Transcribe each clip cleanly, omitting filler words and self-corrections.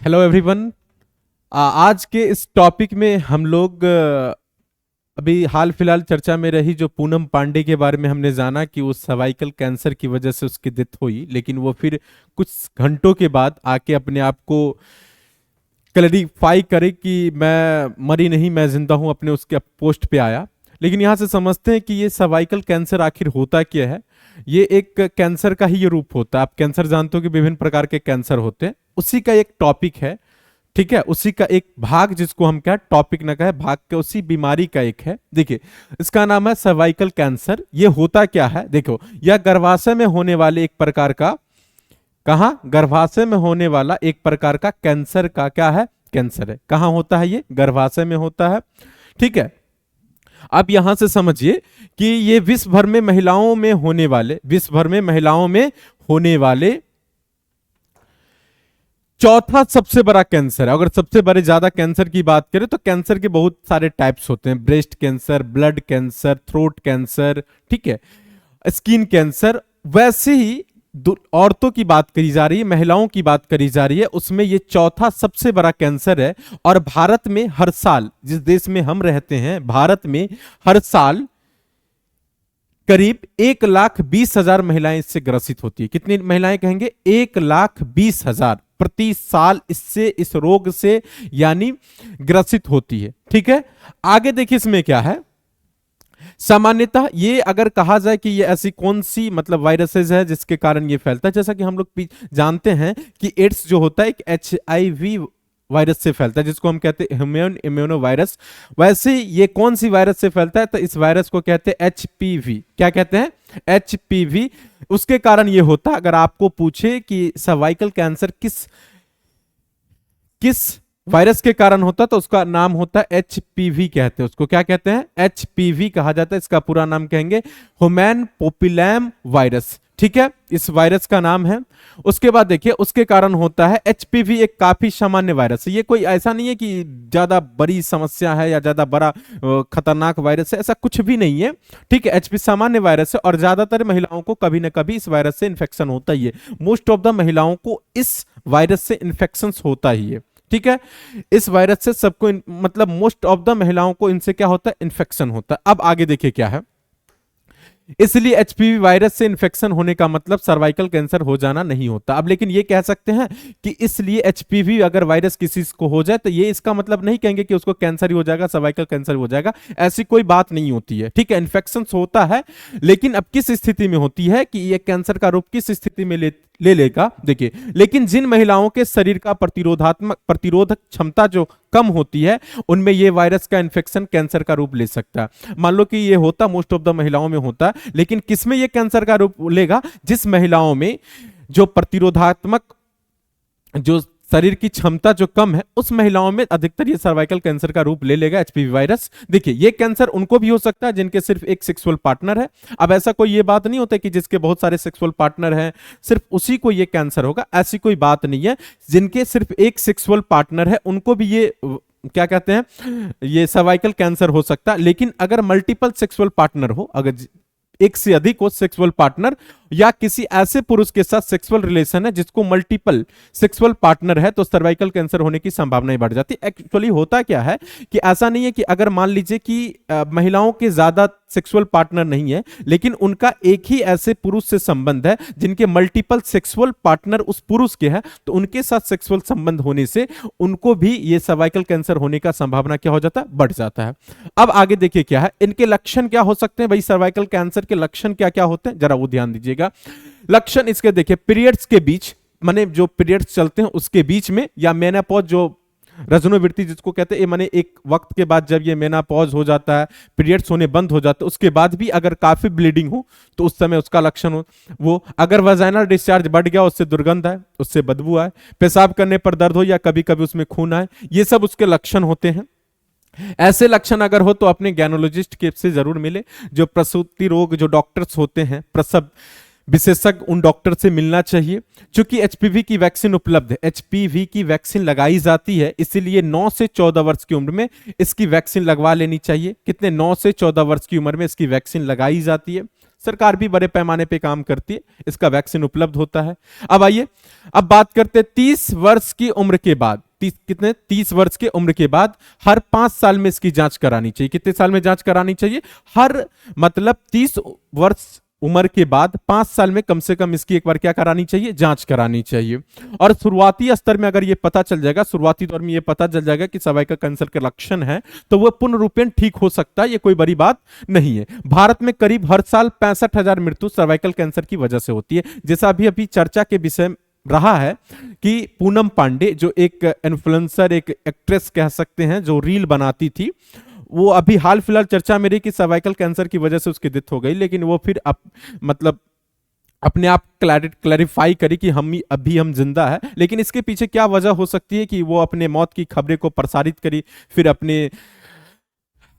Hello everyone. आज के इस टॉपिक में हम लोग अभी हाल फिलहाल चर्चा में रही जो पूनम पांडे के बारे में हमने जाना कि वो सर्वाइकल कैंसर की वजह से उसकी डेथ हुई, लेकिन वो फिर कुछ घंटों के बाद आके अपने आप को क्लैरिफाई करे कि मैं मरी नहीं, मैं जिंदा हूं, अपने उसके पोस्ट पे आया। लेकिन यहाँ से समझते हैं कि ये सर्वाइकल कैंसर आखिर होता क्या है। ये एक कैंसर का ही ये रूप होता है। आप कैंसर जानते हो कि विभिन्न प्रकार के कैंसर होते हैं, उसी का एक टॉपिक है। ठीक है, उसी का एक भाग, जिसको हम क्या टॉपिक ना कहे, भाग के उसी बीमारी का एक है। देखिए, इसका नाम है सर्वाइकल कैंसर। ये होता क्या है, देखो, यह गर्भाशय में होने वाले एक प्रकार का, कहा, गर्भाशय में होने वाला एक प्रकार का कैंसर का क्या है, कैंसर है। कहां होता है ये, गर्भाशय में होता है। ठीक है, अब यहां से समझिए कि ये विश्व भर में महिलाओं में होने वाले, विश्व भर में महिलाओं में होने वाले चौथा सबसे बड़ा कैंसर है। अगर सबसे बड़े ज्यादा कैंसर की बात करें तो कैंसर के बहुत सारे टाइप्स होते हैं। Breast cancer, blood cancer, throat cancer, ठीक है, स्किन कैंसर। वैसे ही औरतों की बात करी जा रही है, महिलाओं की बात करी जा रही है, उसमें ये चौथा सबसे बड़ा कैंसर है। और भारत में हर साल, जिस देश में हम रहते हैं, भारत में हर साल करीब 1,20,000 महिलाएं इससे ग्रसित होती है। कितनी महिलाएं कहेंगे, 1,20,000 प्रति साल इससे, इस रोग से यानी ग्रसित होती है। ठीक है, आगे देखिए इसमें क्या है। सामान्यतः ये अगर कहा जाए कि ये ऐसी कौन सी मतलब वायरसेस है जिसके कारण ये फैलता है, जैसा कि हम लोग जानते हैं कि एड्स जो होता है एक HIV वायरस से फैलता है, जिसको हम कहते हैं ह्यूमन इम्यूनो वायरस। वैसे ये कौन सी वायरस से फैलता है, तो इस वायरस को कहते हैं HPV। क्या कहते हैं, HPV। उसके कारण ये होता है, अगर आपको पूछे कि सर्वाइकल कैंसर किस किस वायरस के कारण होता है, तो उसका नाम होता है HPV, कहते हैं उसको। क्या कहते हैं, HPV कहा जाता है। इसका पूरा नाम कहेंगे ह्यूमन पैपिलोमा वायरस। ठीक है, इस वायरस का नाम है। उसके बाद देखिए, उसके कारण होता है HPV एक काफी सामान्य वायरस है। ये कोई ऐसा नहीं है कि ज्यादा बड़ी समस्या है या ज्यादा बड़ा खतरनाक वायरस है, ऐसा कुछ भी नहीं है। ठीक है, HPV सामान्य वायरस है और ज्यादातर महिलाओं को कभी ना कभी इस वायरस से इन्फेक्शन होता ही है। मोस्ट ऑफ द महिलाओं को इस वायरस से इन्फेक्शन होता ही है। ठीक है, इस वायरस से सबको मतलब मोस्ट ऑफ द महिलाओं को इनसे क्या होता है, इन्फेक्शन होता है। अब आगे देखिए क्या है। इसलिए HPV वायरस से इन्फेक्शन होने का मतलब सर्वाइकल कैंसर हो जाना नहीं होता। अब लेकिन ये कह सकते हैं कि इसलिए HPV अगर वायरस किसी को हो जाए तो ये इसका मतलब नहीं कहेंगे कि उसको कैंसर ही हो जाएगा, सर्वाइकल कैंसर हो जाएगा। ऐसी कोई बात नहीं होती है। ठीक है, इन्फेक्शन होता है, लेकिन अब किस स्थिति में होती है कि ये कैंसर का रूप किस स्थिति में ले लेगा, देखिए। लेकिन जिन महिलाओं के शरीर का प्रतिरोधक क्षमता जो कम होती है, उनमें ये वायरस का इन्फेक्शन कैंसर का रूप ले सकता है। मान लो कि ये होता मोस्ट ऑफ द महिलाओं में होता है, लेकिन किसमें ये कैंसर का रूप लेगा, जिस महिलाओं में जो प्रतिरोधात्मक जो शरीर की क्षमता जो कम है, उस महिलाओं में अधिकतर ये सर्वाइकल कैंसर का रूप ले लेगा HPV वायरस। देखिए, ये कैंसर उनको भी हो सकता है जिनके सिर्फ एक सेक्सुअल पार्टनर है। अब ऐसा कोई ये बात नहीं होता कि जिसके बहुत सारे सेक्सुअल पार्टनर हैं सिर्फ उसी को ये कैंसर होगा, ऐसी कोई बात नहीं है। जिनके सिर्फ एक सेक्सुअल पार्टनर है उनको भी ये क्या कहते हैं, ये सर्वाइकल कैंसर हो सकता है। लेकिन अगर मल्टीपल सेक्सुअल पार्टनर हो, अगर एक से अधिक हो सेक्सुअल पार्टनर, या किसी ऐसे पुरुष के साथ सेक्सुअल रिलेशन है जिसको मल्टीपल सेक्सुअल पार्टनर है, तो सर्वाइकल कैंसर होने की संभावना बढ़ जाती है। एक्चुअली होता क्या है कि ऐसा नहीं है कि अगर मान लीजिए कि महिलाओं के ज्यादा सेक्सुअल पार्टनर नहीं है, लेकिन उनका एक ही ऐसे पुरुष से संबंध है जिनके मल्टीपल सेक्सुअल पार्टनर उस पुरुष के हैं, तो उनके साथ सेक्सुअल संबंध होने से उनको भी ये सर्वाइकल कैंसर होने का संभावना क्या हो जाता है, बढ़ जाता है। अब आगे देखिए क्या है, इनके लक्षण क्या हो सकते हैं। भाई, सर्वाइकल कैंसर के लक्षण क्या क्या होते हैं, जरा वो ध्यान दीजिएगा। लक्षण इसके देखिए, पीरियड्स के बीच, माने जो पीरियड्स चलते हैं उसके बीच में, या मेनोपॉज जो रजनोवृत्ति जिसको कहते हैं, माने एक वक्त के बाद जब ये मेनोपॉज हो जाता है, पीरियड्स होने बंद हो जाते हैं, उसके बाद भी अगर काफी ब्लीडिंग हो तो उस समय उसका लक्षण हो वो। अगर वजाइनल डिस्चार्ज बढ़ गया, उससे दुर्गंध आए, उससे बदबू आए, पेशाब करने पर दर्द हो या कभी कभी उसमें खून आए, ये सब उसके लक्षण होते हैं। ऐसे लक्षण अगर हो तो अपने गैनोलॉजिस्ट के से जरूर मिले। जो प्रसूति रोग जो डॉक्टर्स होते हैं, प्रसव विशेषज्ञ, उन डॉक्टर से मिलना चाहिए। क्योंकि HPV की वैक्सीन उपलब्ध है, HPV की वैक्सीन लगाई जाती है, इसीलिए 9 से 14 वर्ष की उम्र में इसकी वैक्सीन लगवा लेनी चाहिए। कितने, 9 से 14 वर्ष की उम्र में इसकी वैक्सीन लगाई जाती है। सरकार भी बड़े पैमाने पे काम करती है, इसका वैक्सीन उपलब्ध होता है। अब आइए, अब बात करते हैं 30 वर्ष की उम्र के बाद, 30 वर्ष की उम्र के बाद हर 5 साल में इसकी जांच करानी चाहिए। कितने साल में जांच करानी चाहिए? हर मतलब 30 वर्ष उम्र के बाद 5 साल में कम से कम इसकी एक बार क्या करानी चाहिए? जांच करानी चाहिए। और शुरुआती स्तर में अगर ये पता चल जाएगा, शुरुआती दौर में ये पता चल जाएगा कि सर्वाइकल कैंसर के लक्षण है, तो वह पूर्ण रूपेण ठीक हो सकता है, ये कोई बड़ी बात नहीं है। भारत में करीब हर साल 65,000 मृत्यु सर्वाइकल कैंसर की वजह से होती है। जैसा अभी चर्चा के विषय रहा है कि पूनम पांडे जो एक इन्फ्लुएंसर, एक एक्ट्रेस कह सकते हैं, जो रील बनाती थी, वो अभी हाल फिलहाल चर्चा में रही कि सर्वाइकल कैंसर की वजह से उसकी डेथ हो गई, लेकिन वो फिर मतलब अपने आप क्लैरिफाई करी कि अभी हम जिंदा है। लेकिन इसके पीछे क्या वजह हो सकती है कि वो अपने मौत की खबरें को प्रसारित करी, फिर अपने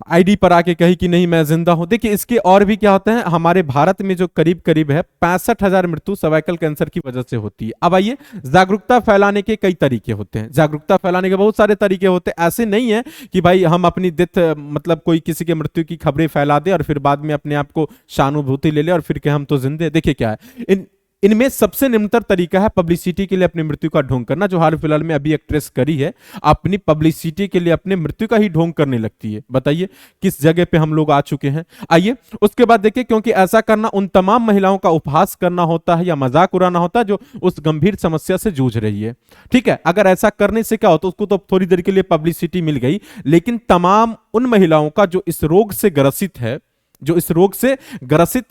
आईडी पर आके कही कि नहीं मैं जिंदा हूं। देखिए इसके और भी क्या होता है, हमारे भारत में जो करीब करीब है 65,000 मृत्यु सर्वाइकल कैंसर की वजह से होती है। अब आइए, जागरूकता फैलाने के कई तरीके होते हैं, जागरूकता फैलाने के बहुत सारे तरीके होते हैं। ऐसे नहीं है कि भाई हम अपनी डेथ मतलब कोई किसी के मृत्यु की खबरें फैला दे और फिर बाद में अपने आप को सहानुभूति ले ले और फिर क्या हम तो जिंदे। देखिए क्या है, इनमें सबसे निम्नतर तरीका है पब्लिसिटी के लिए अपनी मृत्यु का ढोंग करना, जो हाल फिलहाल में अभी एक्ट्रेस करी है, अपनी पब्लिसिटी के लिए अपने मृत्यु का ही ढोंग करने लगती है। बताइए किस जगह पे हम लोग आ चुके हैं। आइए उसके बाद देखिए, क्योंकि ऐसा करना उन तमाम महिलाओं का उपहास करना होता है या मजाक उड़ाना होता है जो उस गंभीर समस्या से जूझ रही है। ठीक है, अगर ऐसा करने से क्या होता है, उसको तो थोड़ी देर के लिए पब्लिसिटी मिल गई, लेकिन तमाम उन महिलाओं का जो इस रोग से ग्रसित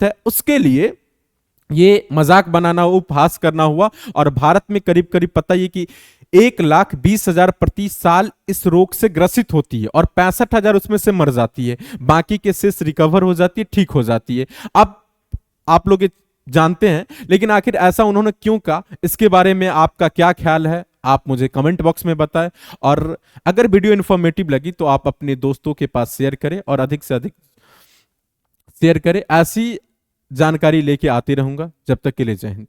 है, उसके लिए ये मजाक बनाना, उपहास करना हुआ। और भारत में करीब करीब पता ही कि 1,20,000 प्रति साल इस रोग से ग्रसित होती है और 65,000 उसमें से मर जाती है, बाकी के शेष रिकवर हो जाती है, ठीक हो जाती है। अब आप लोग जानते हैं, लेकिन आखिर ऐसा उन्होंने क्यों कहा, इसके बारे में आपका क्या ख्याल है, आप मुझे कमेंट बॉक्स में बताएं। और अगर वीडियो इंफॉर्मेटिव लगी तो आप अपने दोस्तों के पास शेयर करें और अधिक से अधिक शेयर करें। ऐसी जानकारी लेके आते रहूंगा। जब तक के लिए जय हिंद।